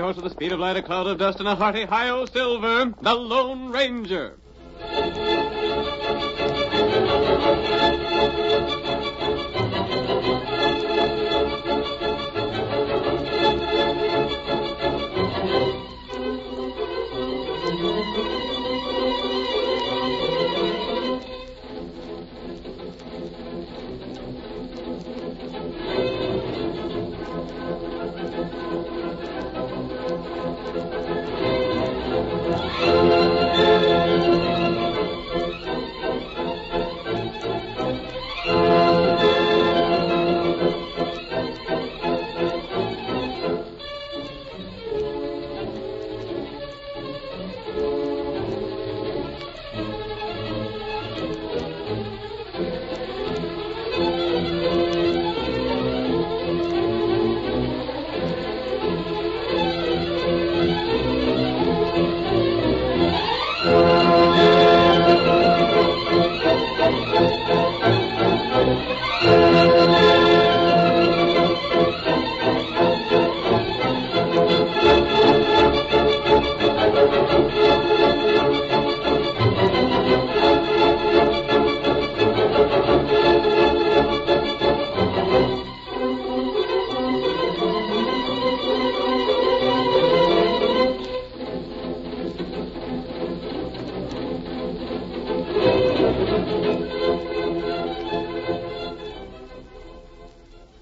course with the speed of light, a cloud of dust, and a hearty hi-yo Silver, the Lone Ranger.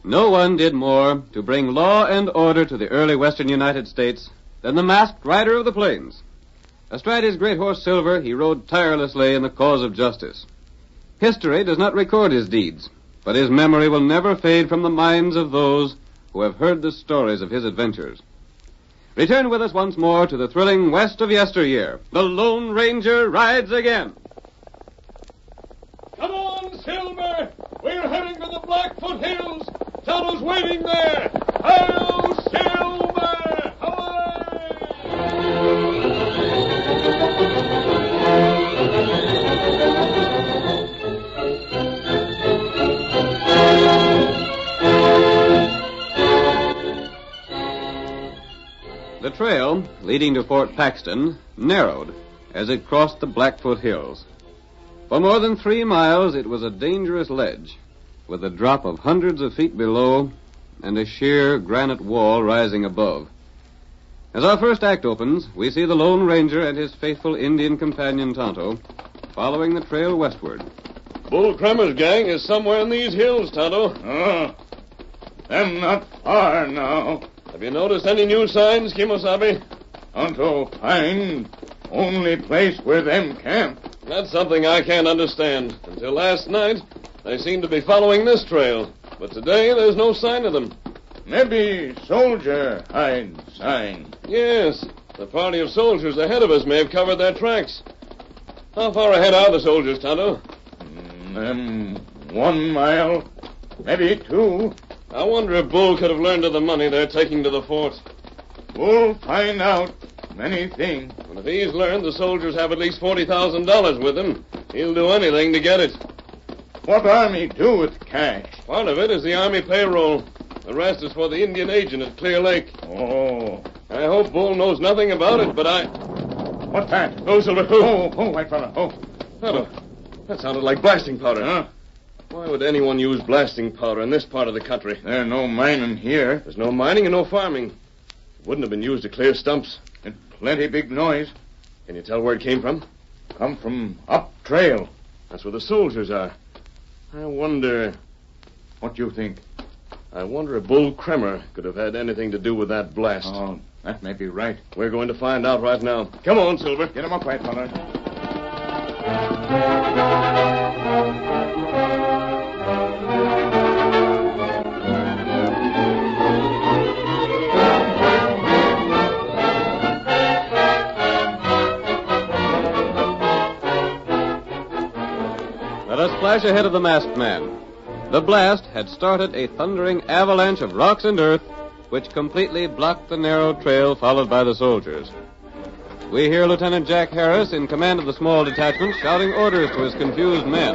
No one did more to bring law and order to the early western United States than the masked rider of the plains. Astride his great horse Silver, he rode tirelessly in the cause of justice. History does not record his deeds, but his memory will never fade from the minds of those who have heard the stories of his adventures. Return with us once more to the thrilling west of yesteryear. The Lone Ranger rides again. Come on, Silver! We're heading to the Blackfoot Hills! Tonto's waiting there! Hi-yo, Silver! The trail leading to Fort Paxton narrowed as it crossed the Blackfoot Hills. For more than 3 miles, it was a dangerous ledge, with a drop of hundreds of feet below and a sheer granite wall rising above. As our first act opens, we see the Lone Ranger and his faithful Indian companion Tonto following the trail westward. Bull Crummer's gang is somewhere in these hills, Tonto. Them not far now. Have you noticed any new signs, Kimosabe? Tonto find only place where them camp. That's something I can't understand. Until last night, they seemed to be following this trail. But today, there's no sign of them. Maybe soldier hide sign. Yes, the party of soldiers ahead of us may have covered their tracks. How far ahead are the soldiers, Tonto? 1 mile, maybe 2. I wonder if Bull could have learned of the money they're taking to the fort. We'll find out many things. And if he's learned the soldiers have at least $40,000 with them, he'll do anything to get it. What army do with cash? Part of it is the army payroll. The rest is for the Indian agent at Clear Lake. Oh. I hope Bull knows nothing about it, but I... What's that? Oh, Silver. Oh, white fella. Oh. Tonto, that sounded like blasting powder. Huh? Why would anyone use blasting powder in this part of the country? There's no mining here. There's no mining and no farming. It wouldn't have been used to clear stumps. And plenty big noise. Can you tell where it came from? Come from up trail. That's where the soldiers are. I wonder... What do you think? I wonder if Bull Kremer could have had anything to do with that blast. Oh, that may be right. We're going to find out right now. Come on, Silver. Get him up, white fella. Let us flash ahead of the masked man. The blast had started a thundering avalanche of rocks and earth, which completely blocked the narrow trail followed by the soldiers. We hear Lieutenant Jack Harris, in command of the small detachment, shouting orders to his confused men.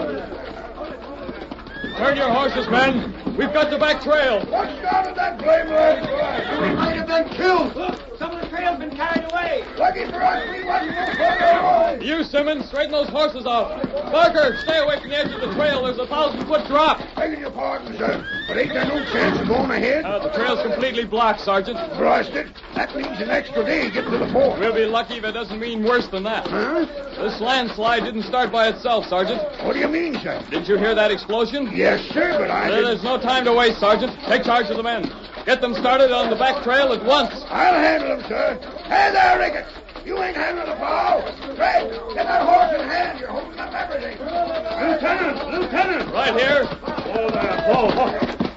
Turn your horses, men. We've got the back trail. What started that blame lad? We might have been killed. Look, some of the trail's been carried away. Lucky for us, we wasn't no further away. You, Simmons, straighten those horses off. Barker, stay away from the edge of the trail. There's a 1,000-foot drop. Begging your pardon, sir, but ain't there no chance of going ahead? The trail's completely blocked, Sergeant. Blast it. That means an extra day getting to the fort. We'll be lucky if it doesn't mean worse than that. Huh? This landslide didn't start by itself, Sergeant. What do you mean, sir? Did you hear that explosion? Yes, sir, but I didn't... There's no time to waste, Sergeant. Take charge of the men. Get them started on the back trail at once. I'll handle them, sir. Hey there, Ricketts. You ain't handling the plow. Fred, get that horse in hand. You're holding up everything. Lieutenant! Right here. Oh, there.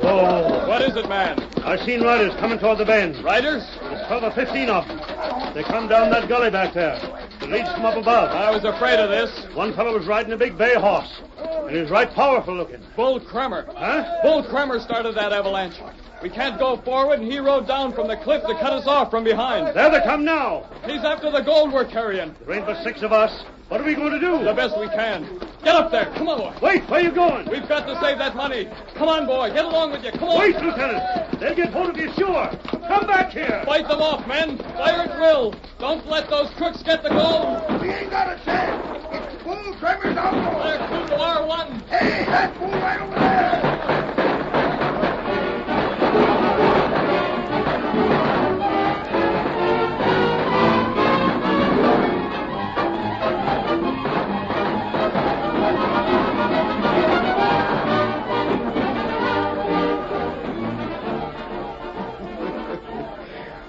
Oh. What is it, man? I've seen riders coming toward the bend. Riders? There's 12 or 15 of them. They come down that gully back there. The leads from up above. I was afraid of this. One fellow was riding a big bay horse, and he was right powerful looking. Bull Kremer. Huh? Bull Kremer started that avalanche. We can't go forward, and he rode down from the cliff to cut us off from behind. There they come now. He's after the gold we're carrying. There ain't but 6 of us. What are we going to do? The best we can. Get up there. Come on, boy. Wait, where are you going? We've got to save that money. Come on, boy. Get along with you. Come on. Wait, Lieutenant. They'll get hold of you, sure. Come back here. Fight them off, men. Fire at will. Don't let those crooks get the gold. We ain't got a chance. It's Bull Trevor's outlaw. They're 2 to our 1. Hey, that fool right over there.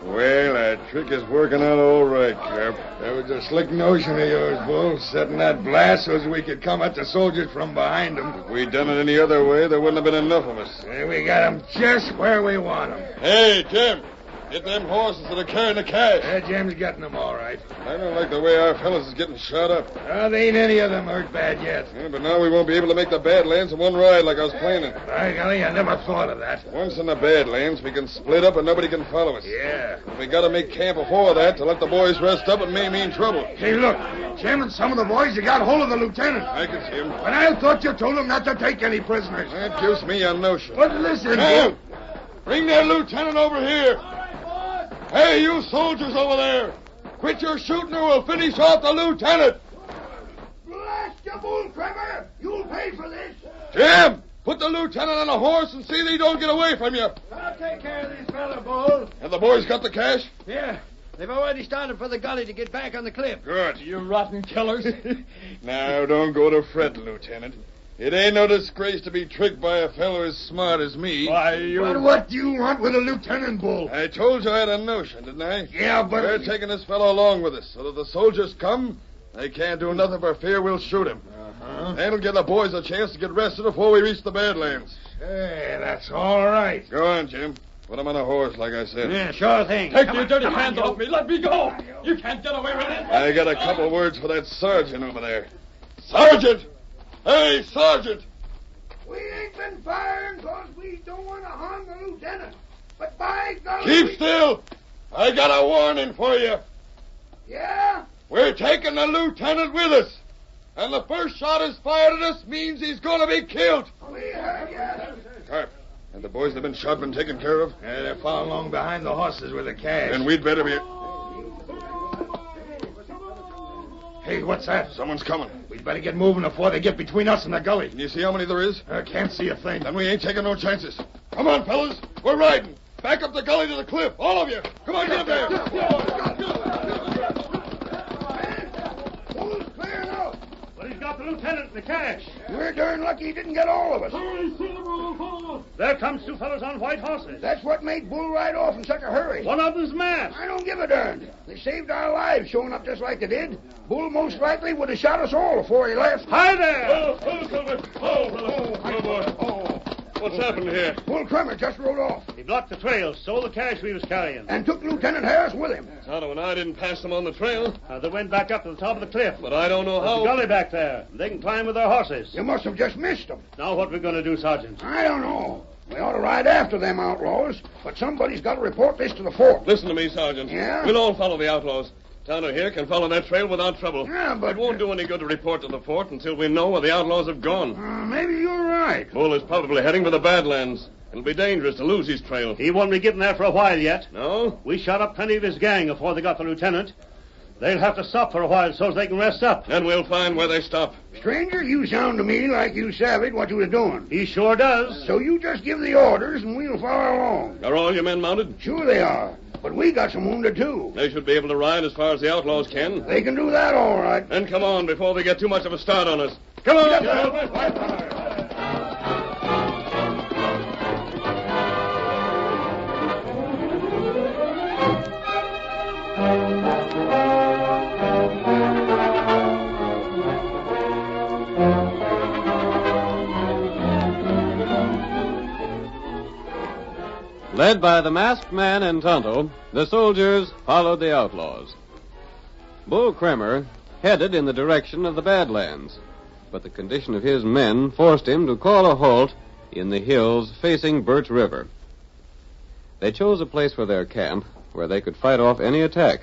Well, that trick is working out all right, Cap. That was a slick notion of yours, Bull, setting that blast so as we could come at the soldiers from behind them. If we'd done it any other way, there wouldn't have been enough of us. We got them just where we want them. Hey, Jim, get them horses that are carrying the cash. Jim's getting them all right. I don't like the way our fellas is getting shot up. There ain't any of them hurt bad yet. Yeah, but now we won't be able to make the Badlands in one ride like I was planning. By golly, I never thought of that. Once in the Badlands, we can split up and nobody can follow us. Yeah. But we gotta make camp before that to let the boys rest up and may mean trouble. Hey, look. Jim and some of the boys have got hold of the lieutenant. I can see him. But I thought you told them not to take any prisoners. That gives me a notion. But listen, Now, bring that lieutenant over here. Hey, you soldiers over there. Quit your shooting or we'll finish off the lieutenant. Blast you, Bull Trevor. You'll pay for this. Jim, put the lieutenant on a horse and see that he don't get away from you. I'll take care of this fella, Bull. Have the boys got the cash? Yeah. They've already started for the gully to get back on the cliff. Good. You rotten killers. Now, don't go to fretting, Lieutenant. It ain't no disgrace to be tricked by a fellow as smart as me. Why, you... But what do you want with a lieutenant, Bull? I told you I had a notion, didn't I? Yeah, but... We're taking this fellow along with us, so that the soldiers come, they can't do nothing for fear we'll shoot him. Uh-huh. That'll give the boys a chance to get rested before we reach the Badlands. Hey, that's all right. Go on, Jim. Put him on a horse, like I said. Yeah, sure thing. Take your dirty hands off me. Let me go. You can't get away with it. I got a couple words for that sergeant over there. Sergeant! Hey, Sergeant! We ain't been firing because we don't want to harm the lieutenant. But by golly... Keep still! I got a warning for you. Yeah? We're taking the lieutenant with us. And the first shot is fired at us means he's going to be killed. We heard you. Carp, have the boys that have been shot been taken care of? Yeah, they're following along behind the horses with the cash. Then we'd better be... Hey, what's that? Someone's coming. We'd better get moving before they get between us and the gully. Can you see how many there is? I can't see a thing. Then we ain't taking no chances. Come on, fellas. We're riding. Back up the gully to the cliff. All of you. Come on, get up there. Bull's clearing out. But he's got the lieutenant and the cash. We're darn lucky he didn't get all of us. There comes 2 fellows on white horses. That's what made Bull ride off in such a hurry. One of them's mad. I don't give a darn. They saved our lives showing up just like they did. Bull most likely would have shot us all before he left. Hi there! What's happened here? Bull Kremer just rode off He blocked the trail, stole the cash we was carrying. and took Lieutenant Harris with him. Tonto and I didn't pass them on the trail, They went back up to the top of the cliff. but I don't know There's a how. gully back there. They can climb with their horses. You must have just missed them. Now what we going to do, Sergeant? I don't know. We ought to ride after them outlaws, but somebody's got to report this to the fort. Listen to me, Sergeant. Yeah? We'll all follow the outlaws. Tonto here can follow that trail without trouble. Yeah, but... It won't do any good to report to the fort until we know where the outlaws have gone. Maybe you're right. Bull is probably heading for the Badlands. It'll be dangerous to lose his trail. He won't be getting there for a while yet. No? We shot up plenty of his gang before they got the lieutenant. They'll have to stop for a while so they can rest up. Then we'll find where they stop. Stranger, you sound to me like you savvied what you was doing. He sure does. So you just give the orders and we'll follow along. Are all your men mounted? Sure they are. But we got some wounded, too. They should be able to ride as far as the outlaws can. They can do that all right. Then come on before they get too much of a start on us. Come on! Led by the masked man and Tonto, the soldiers followed the outlaws. Bull Kremer headed in the direction of the Badlands, but the condition of his men forced him to call a halt in the hills facing Birch River. They chose a place for their camp where they could fight off any attack.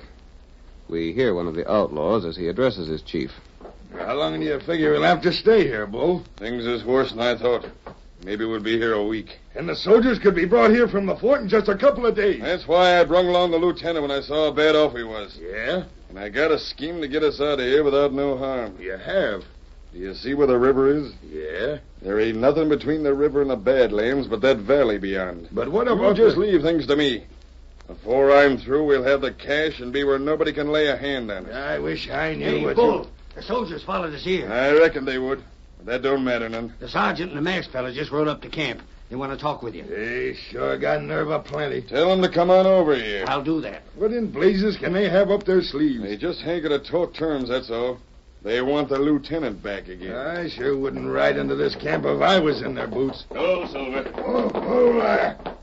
We hear one of the outlaws as he addresses his chief. How long do you figure we'll have to stay here, Bull? Things is worse than I thought. Maybe we'll be here a week. And the soldiers could be brought here from the fort in just a couple of days. That's why I brung along the lieutenant when I saw how bad off he was. Yeah? And I got a scheme to get us out of here without no harm. You have? Do you see where the river is? Yeah. There ain't nothing between the river and the Badlands but that valley beyond. But what You about just leave things to me. Before I'm through, we'll have the cash and be where nobody can lay a hand on it. I wish I knew Hey, what Bull, the soldiers followed us here. I reckon they would. But that don't matter none. The sergeant and the masked fella just rode up to camp. They want to talk with you. They sure got nerve aplenty. Tell them to come on over here. I'll do that. What in blazes can they have up their sleeves? They just hanker to talk terms, that's all. They want the lieutenant back again. I sure wouldn't ride into this camp if I was in their boots. Go, Silver.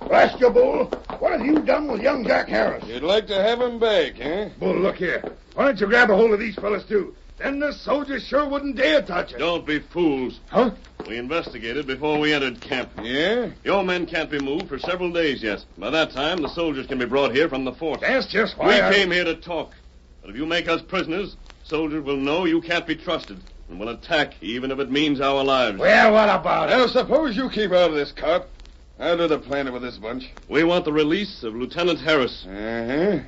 Blast you, Bull. What have you done with young Jack Harris? You'd like to have him back, eh? Bull, look here. Why don't you grab a hold of these fellas, too? Then the soldiers sure wouldn't dare touch it. Don't be fools. Huh? We investigated before we entered camp. Yeah? Your men can't be moved for several days yet. By that time, the soldiers can be brought here from the fort. That's just We why came here to talk. But if you make us prisoners, soldiers will know you can't be trusted and will attack, even if it means our lives. Well, what about it? Now, suppose you keep out of this, Cop. I'll do the planning with this bunch. We want the release of Lieutenant Harris. Uh-huh.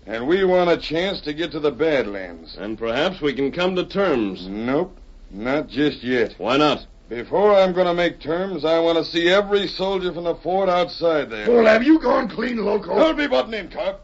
And we want a chance to get to the Badlands. And perhaps we can come to terms. Nope, not just yet. Why not? Before I'm going to make terms, I want to see every soldier from the fort outside there. Bull, have you gone clean loco? Don't be butting in, Cop.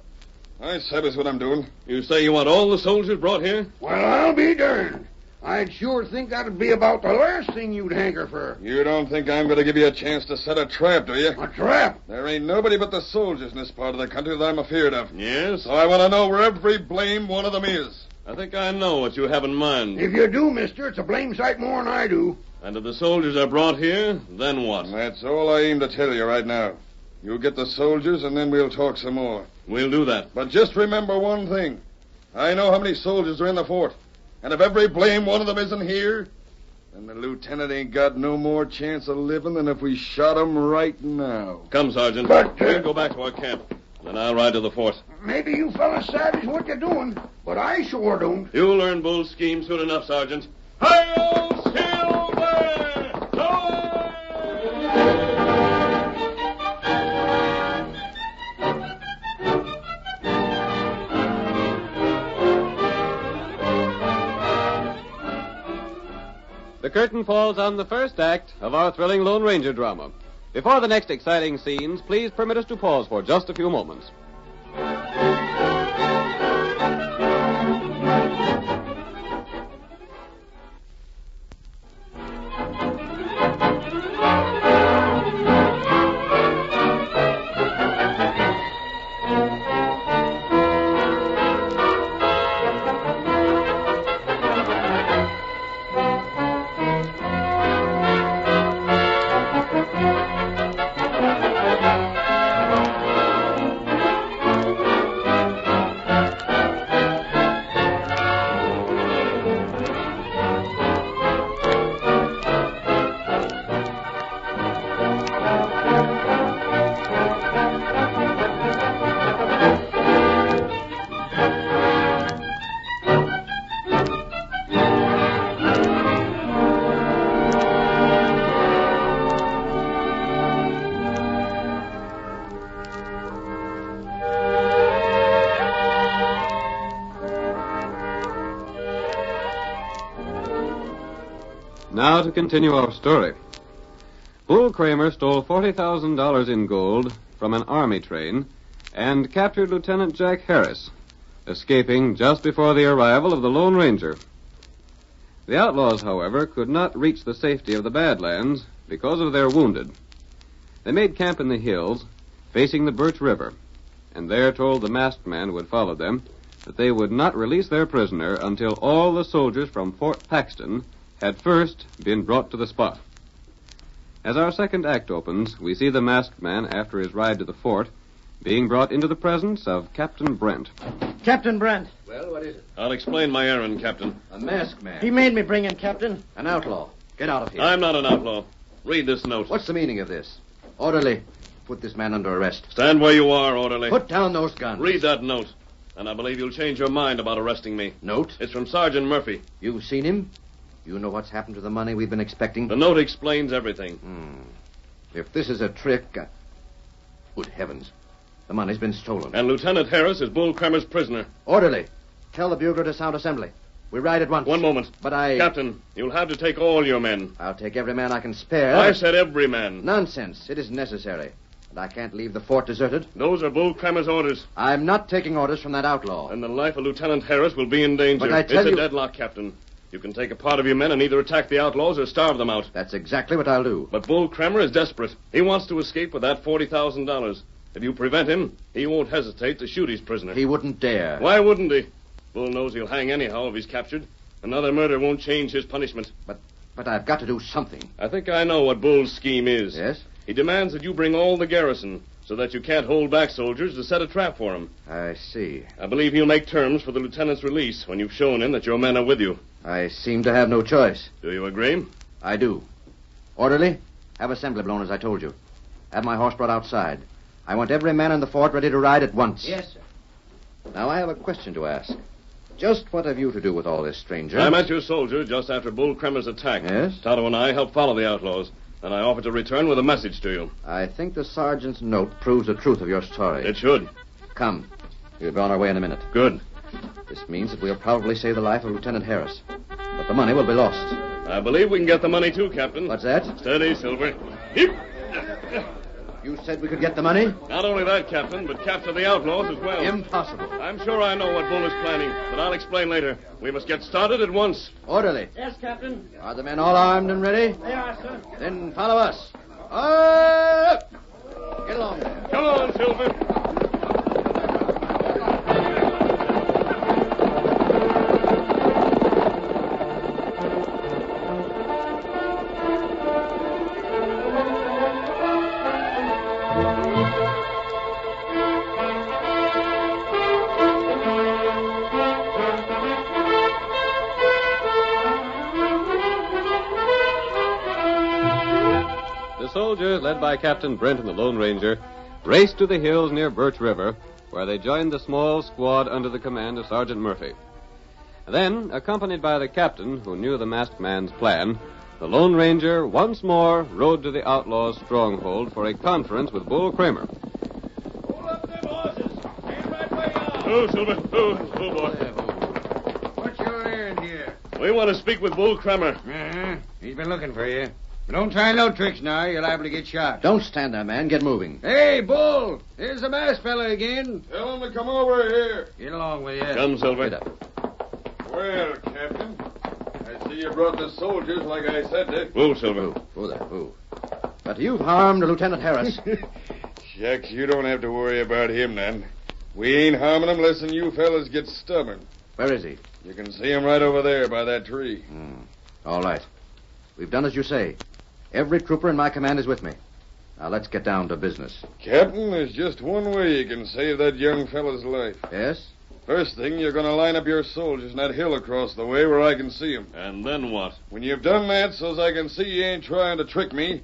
I sabes what I'm doing. You say you want all the soldiers brought here? Well, I'll be darned. I'd sure think that'd be about the last thing you'd hanker for. You don't think I'm going to give you a chance to set a trap, do you? A trap? There ain't nobody but the soldiers in this part of the country that I'm afeard of. Yes? So I want to know where every blame one of them is. I think I know what you have in mind. If you do, mister, it's a blame sight more than I do. And if the soldiers are brought here, then what? And that's all I aim to tell you right now. You get the soldiers, and then we'll talk some more. We'll do that. But just remember one thing. I know how many soldiers are in the fort. And if every blame one of them isn't here, then the lieutenant ain't got no more chance of living than if we shot him right now. Come, Sergeant. But, We'll go back to our camp. Then I'll ride to the fort. Maybe you fellas savage what you're doing, but I sure don't. You'll learn Bull's scheme soon enough, Sergeant. Hi-yo, Silver! Away! The curtain falls on the first act of our thrilling Lone Ranger drama. Before the next exciting scenes, please permit us to pause for just a few moments. Now to continue our story. Bull Kramer stole $40,000 in gold from an army train and captured Lieutenant Jack Harris, escaping just before the arrival of the Lone Ranger. The outlaws, however, could not reach the safety of the Badlands because of their wounded. They made camp in the hills, facing the Birch River, and there told the masked man who had followed them that they would not release their prisoner until all the soldiers from Fort Paxton had first been brought to the spot. As our second act opens, we see the masked man, after his ride to the fort, being brought into the presence of Captain Brent. Captain Brent. Well, what is it? I'll explain my errand, Captain. A masked man. He made me bring in, Captain. An outlaw. Get out of here. I'm not an outlaw. Read this note. What's the meaning of this? Orderly, put this man under arrest. Stand where you are, orderly. Put down those guns. Read that note, and I believe you'll change your mind about arresting me. Note? It's from Sergeant Murphy. You've seen him? You know what's happened to the money we've been expecting? The note explains everything. If this is a trick... Good heavens. The money's been stolen. And Lieutenant Harris is Bull Kramer's prisoner. Orderly, tell the bugler to sound assembly. We ride at once. One moment. But Captain, you'll have to take all your men. I'll take every man I can spare. I said every man. Nonsense. It isn't necessary. And I can't leave the fort deserted. Those are Bull Kramer's orders. I'm not taking orders from that outlaw. And the life of Lieutenant Harris will be in danger. But I tell it's you... a deadlock, Captain. You can take a part of your men and either attack the outlaws or starve them out. That's exactly what I'll do. But Bull Kramer is desperate. He wants to escape with that $40,000. If you prevent him, he won't hesitate to shoot his prisoner. He wouldn't dare. Why wouldn't he? Bull knows he'll hang anyhow if he's captured. Another murder won't change his punishment. But I've got to do something. I think I know what Bull's scheme is. Yes? He demands that you bring all the garrison so that you can't hold back soldiers to set a trap for him. I see. I believe he'll make terms for the lieutenant's release when you've shown him that your men are with you. I seem to have no choice. Do you agree? I do. Orderly, have assembly blown as I told you. Have my horse brought outside. I want every man in the fort ready to ride at once. Yes, sir. Now, I have a question to ask. Just what have you to do with all this, stranger? I met your soldier just after Bull Kramer's attack. Yes? Tonto and I helped follow the outlaws, and I offered to return with a message to you. I think the sergeant's note proves the truth of your story. It should. Come. We'll be on our way in a minute. Good. This means that we'll probably save the life of Lieutenant Harris. But the money will be lost. I believe we can get the money, too, Captain. What's that? Steady, Silver. Heap. You said we could get the money? Not only that, Captain, but capture the outlaws as well. Impossible. I'm sure I know what Bull is planning, but I'll explain later. We must get started at once. Orderly. Yes, Captain. Are the men all armed and ready? They are, sir. Then follow us. Up! Get along there. Come on, Silver. The soldiers, led by Captain Brent and the Lone Ranger, raced to the hills near Birch River, where they joined the small squad under the command of Sergeant Murphy. Then, accompanied by the captain, who knew the masked man's plan, the Lone Ranger once more rode to the outlaws' stronghold for a conference with Bull Kramer. Hold up them horses. Stand right where you are. Oh, Silver. Oh, boy. What's your errand here? We want to speak with Bull Kramer. Uh-huh. He's been looking for you. But don't try no tricks now. You're liable to get shot. Don't stand there, man. Get moving. Hey, Bull. Here's the masked fella again. Tell him to come over here. Get along with you. Come, Silver. Get up. Well, Captain, I see you brought the soldiers like I said to. Move, Silver. Who there? Who? But you've harmed Lieutenant Harris. Shucks, you don't have to worry about him, none. We ain't harming him less than you fellas get stubborn. Where is he? You can see him right over there by that tree. All right. We've done as you say. Every trooper in my command is with me. Now, let's get down to business. Captain, there's just one way you can save that young fella's life. Yes? First thing, you're going to line up your soldiers in that hill across the way where I can see them. And then what? When you've done that, so's I can see you ain't trying to trick me,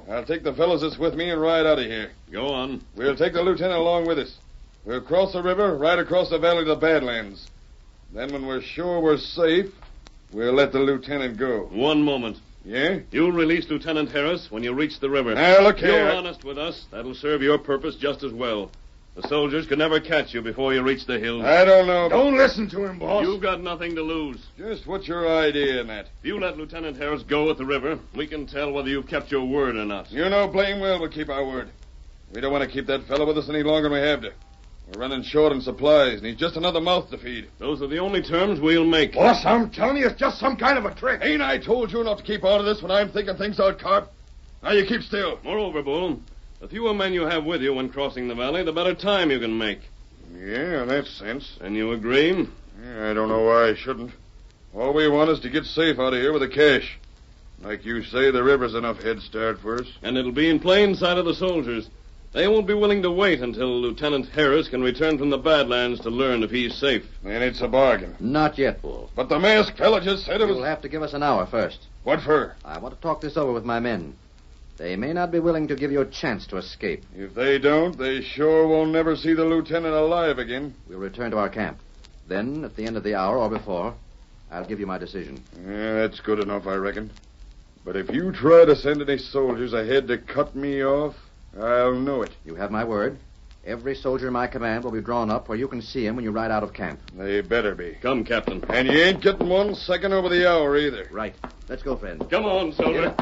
I'll take the fellas that's with me and ride out of here. Go on. We'll take the lieutenant along with us. We'll cross the river, right across the valley to the Badlands. Then when we're sure we're safe, we'll let the lieutenant go. One moment. Yeah? You'll release Lieutenant Harris when you reach the river. Now, look If you're here. honest with us, that'll serve your purpose just as well. The soldiers could never catch you before you reach the hills. I don't know. Don't listen to him, boss. You've got nothing to lose. Just what's your idea in that? If you let Lieutenant Harris go at the river, we can tell whether you've kept your word or not. You know blame well we'll keep our word. We don't want to keep that fellow with us any longer than we have to. We're running short on supplies, and he's just another mouth to feed. Those are the only terms we'll make. Boss, I'm telling you, it's just some kind of a trick. Ain't I told you not to keep out of this when I'm thinking things out, Carp? Now you keep still. Moreover, Bull, the fewer men you have with you when crossing the valley, the better time you can make. Yeah, that's sense. And you agree? Yeah, I don't know why I shouldn't. All we want is to get safe out of here with the cash. Like you say, the river's enough head start for us. And it'll be in plain sight of the soldiers. They won't be willing to wait until Lieutenant Harris can return from the Badlands to learn if he's safe. Then it's a bargain. Not yet, Bull. But the masked fella just said it was... You'll have to give us an hour first. What for? I want to talk this over with my men. They may not be willing to give you a chance to escape. If they don't, they sure will never see the lieutenant alive again. We'll return to our camp. Then, at the end of the hour or before, I'll give you my decision. Yeah, that's good enough, I reckon. But if you try to send any soldiers ahead to cut me off, I'll know it. You have my word. Every soldier in my command will be drawn up where you can see him when you ride out of camp. They better be. Come, Captain. And you ain't getting 1 second over the hour either. Right. Let's go, friend. Come on, soldier.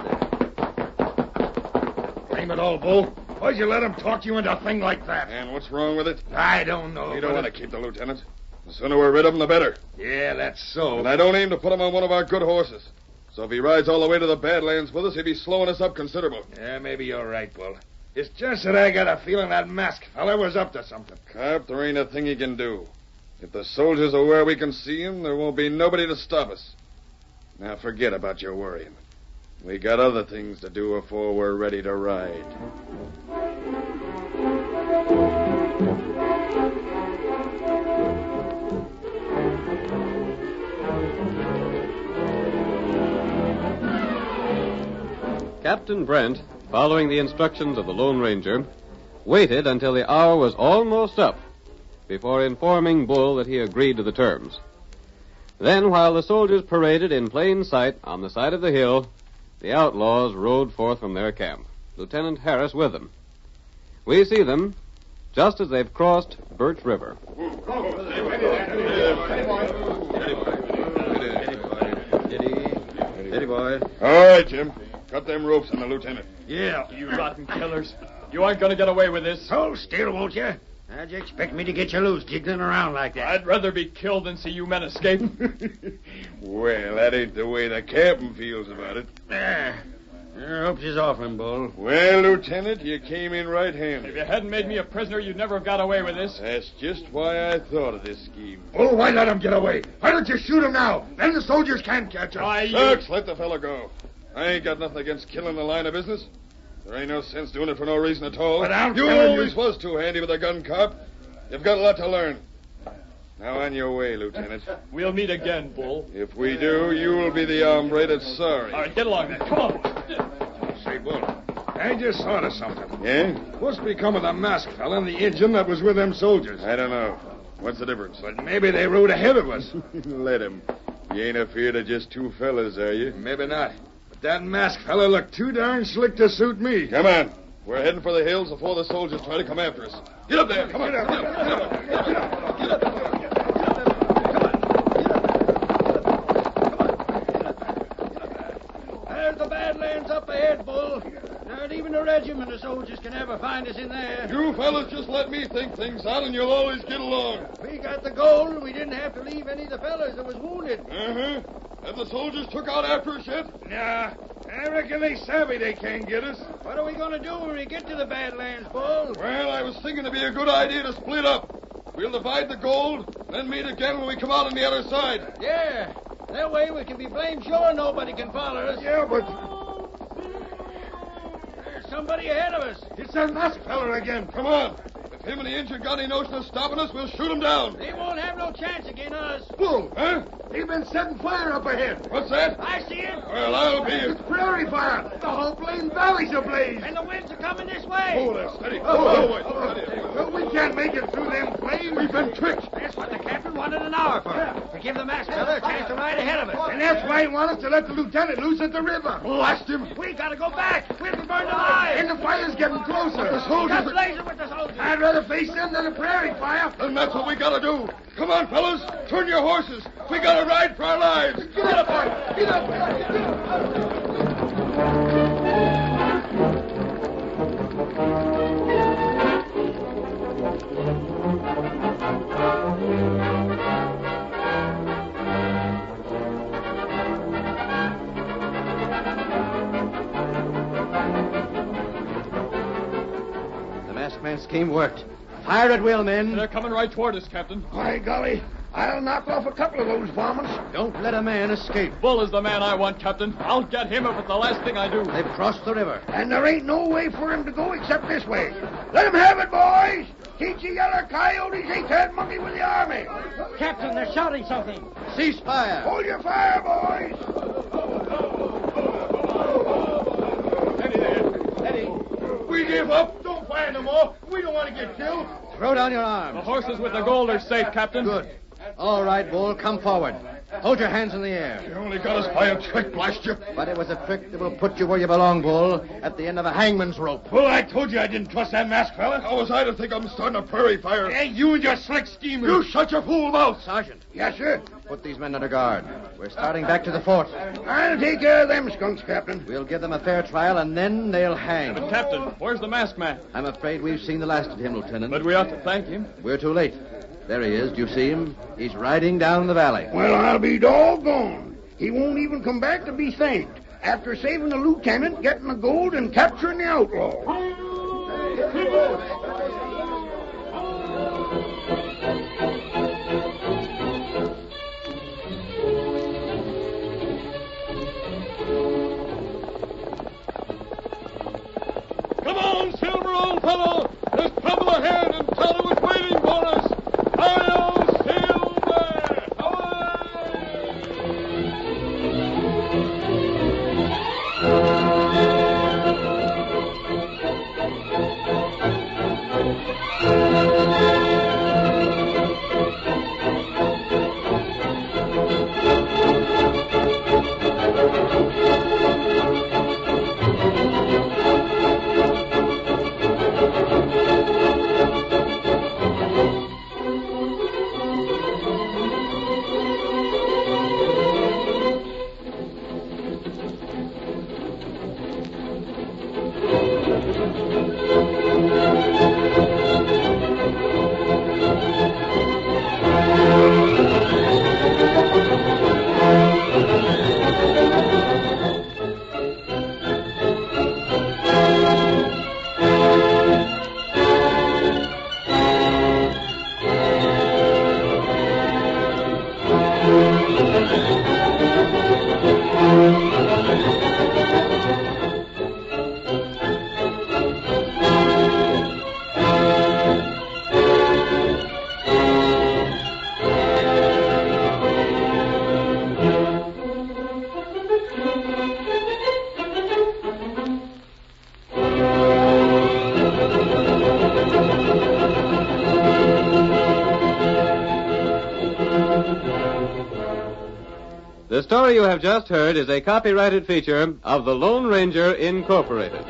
Blame it all, Bull. Why'd you let him talk you into a thing like that? And what's wrong with it? I don't know. We don't want to keep the lieutenant. The sooner we're rid of him, the better. Yeah, that's so. And I don't aim to put him on one of our good horses. So if he rides all the way to the Badlands with us, he'll be slowing us up considerable. Yeah, maybe you're right, Bull. It's just that I got a feeling that masked fella was up to something. Carp, there ain't a thing he can do. If the soldiers are where we can see him, there won't be nobody to stop us. Now forget about your worrying. We got other things to do before we're ready to ride. Captain Brent, following the instructions of the Lone Ranger, waited until the hour was almost up before informing Bull that he agreed to the terms. Then, while the soldiers paraded in plain sight on the side of the hill, the outlaws rode forth from their camp, Lieutenant Harris with them. We see them just as they've crossed Birch River. Steady, boy. All right, Jim. Cut them ropes on the lieutenant. Yeah. You rotten killers. You aren't going to get away with this. Hold still, won't you? How'd you expect me to get you loose, jiggling around like that? I'd rather be killed than see you men escape. Well, that ain't the way the captain feels about it. There. Your ropes is off him, Bull. Well, Lieutenant, you came in right-handed. If you hadn't made me a prisoner, you'd never have got away with this. That's just why I thought of this scheme. Bull, why let him get away? Why don't you shoot him now? Then the soldiers can't catch him. Shucks, let the fellow go. I ain't got nothing against killing the line of business. There ain't no sense doing it for no reason at all. But I'm you telling always was too handy with a gun, Carp. You've got a lot to learn. Now on your way, Lieutenant. We'll meet again, Bull. If we do, you'll be the hombre that's sorry. All right, get along then. Come on. Say, Bull, I just thought of something. Yeah? What's become of the masked fella and the Injun that was with them soldiers? I don't know. What's the difference? But maybe they rode ahead of us. Let him. You ain't afeard of just two fellas, are you? Maybe not. But that masked fella looked too darn slick to suit me. Come on. We're heading for the hills before the soldiers try to come after us. Get up there. Come on. Get up. There's the Badlands up ahead, Bull. Not even a regiment of soldiers can ever find us in there. You fellas just let me think things out and you'll always get along. We got the gold, and we didn't have to leave any of the fellas that was wounded. Uh-huh. Have the soldiers took out after us yet? Nah, I reckon they savvy they can't get us. What are we going to do when we get to the Badlands, Bull? Well, I was thinking it'd be a good idea to split up. We'll divide the gold, then meet again when we come out on the other side. Yeah. That way we can be blamed sure nobody can follow us. Yeah, but There's somebody ahead of us. it's that masked fella again. Come on. If him and the Injun got any notion of stopping us, we'll shoot him down. They won't have no chance against us. Bull, Huh? they've been setting fire up ahead. What's that? I see it. Well, I'll be... It's prairie fire. The whole place main valley's ablaze. And the winds are coming this way. Hold it, steady. Hold it. Well, we can't make it through them flames. We've been tricked. That's what the captain wanted an hour for. To give the masked fella a chance to ride ahead of us. And that's why he wants us to let the lieutenant loose at the river. Blast him. We gotta go back. We'll be burned alive. And the fire's getting closer. The soldiers Just blazing with the soldiers. I'd rather face them than a prairie fire. And that's what we gotta do. Come on, fellas. Turn your horses. We gotta ride for our lives. Get up, boy. Get up. The masked man's scheme worked. Fire at will, men. They're coming right toward us, Captain. By golly, I'll knock off a couple of those varmints. Don't let a man escape. Bull is the man I want, Captain. I'll get him if it's the last thing I do. They've crossed the river. And there ain't no way for him to go except this way. Let him have it, boys. Teach the yellow coyotes ain't that monkey with the army. Captain, they're shouting something. Cease fire. Hold your fire, boys. Steady there. Steady. We give up. Don't fire no more. We don't want to get killed. Throw down your The arms. horses with the gold are safe, Captain. Good. All right, Bull, come forward. Hold your hands in the air. You only got us by a trick, blast you. But it was a trick that will put you where you belong, Bull, at the end of a hangman's rope. Well, I told you I didn't trust that masked fella. How was I to think I'm starting a prairie fire? Hey, you and your slick schemers. You shut your fool mouth. Sergeant, Yes, sir. put these men under guard. We're starting back to the fort. I'll take care of them skunks, Captain. We'll give them a fair trial, and then they'll hang. But, Captain, where's the masked man? I'm afraid we've seen the last of him, Lieutenant. But we ought to thank him. We're too late. There he is. Do you see him? He's riding down the valley. Well, I'll be doggone. He won't even come back to be thanked. After saving the lieutenant, getting the gold, and capturing the outlaw. Come on, Silver, old fellow. There's trouble ahead, and Tonto is waiting for us. Hi-yo, Silver! The story you have just heard is a copyrighted feature of the Lone Ranger Incorporated.